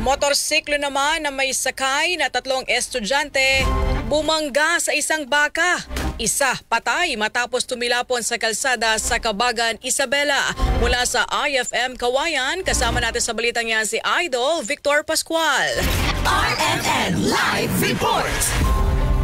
Motorsiklo naman na may sakay na 3 estudyante bumangga sa isang baka. Isa patay matapos tumilapon sa kalsada sa Cabagan, Isabela. Mula sa IFM Kawayan, kasama natin sa balitang yan si Idol Victor Pascual. RMN Live Report!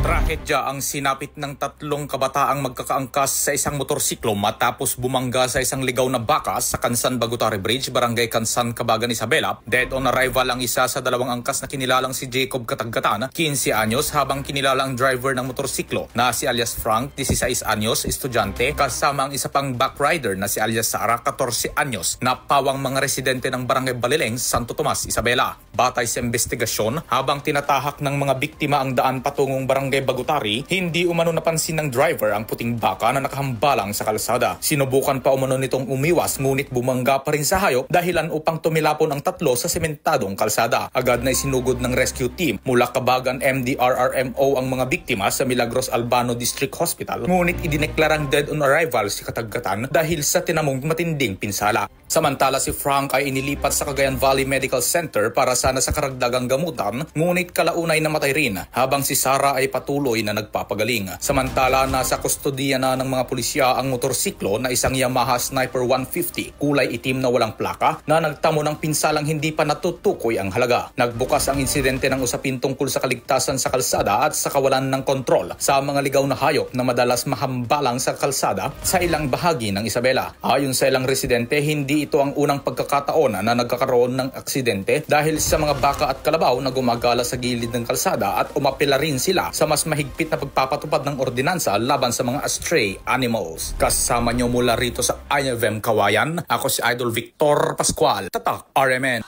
Trahedya ang sinapit ng 3 kabataang magkakaangkas sa isang motorsiklo matapos bumangga sa isang ligaw na baka sa Kansan Bagutari Bridge, Barangay Kansan, Cabagan, Isabela. Dead on arrival ang isa sa 2 angkas na kinilalang si Jacob Katagatan, 15 anyos, habang kinilalang driver ng motorsiklo na si alias Frank, 16 anyos, estudyante, kasama ang isa pang backrider na si alias Sara, 14 anyos, na pawang mga residente ng Barangay Balileng, Santo Tomas, Isabela. Batay sa investigasyon, habang tinatahak ng mga biktima ang daan patungong Barangay Bagutari, hindi umano napansin ng driver ang puting baka na nakahambalang sa kalsada. Sinubukan pa umano nitong umiwas, ngunit bumangga pa rin sa hayop dahilan upang tumilapon ang 3 sa sementadong kalsada. Agad na isinugod ng rescue team mula Cabagan MDRRMO ang mga biktima sa Milagros Albano District Hospital, ngunit idineklarang dead on arrival si Katagatan dahil sa tinamong matinding pinsala. Samantala, si Frank ay inilipat sa Cagayan Valley Medical Center para sana sa karagdagang gamutan, ngunit kalaunay namatay rin, habang si Sara ay patuloy na nagpapagaling. Samantala, nasa kustodiya na ng mga pulisya ang motorsiklo na isang Yamaha Sniper 150, kulay itim na walang plaka, na nagtamo ng pinsalang hindi pa natutukoy ang halaga. Nagbukas ang insidente ng usapin tungkol sa kaligtasan sa kalsada at sa kawalan ng kontrol sa mga ligaw na hayop na madalas mahambalang sa kalsada sa ilang bahagi ng Isabela. Ayon sa ilang residente, hindi ito ang unang pagkakataon na nagkakaroon ng aksidente dahil sa mga baka at kalabaw na gumagala sa gilid ng kalsada, at umapela rin sila sa mas mahigpit na pagpapatupad ng ordinansa laban sa mga stray animals. Kasama nyo mula rito sa IFM Kawayan, ako si Idol Victor Pascual, Tatak RMN.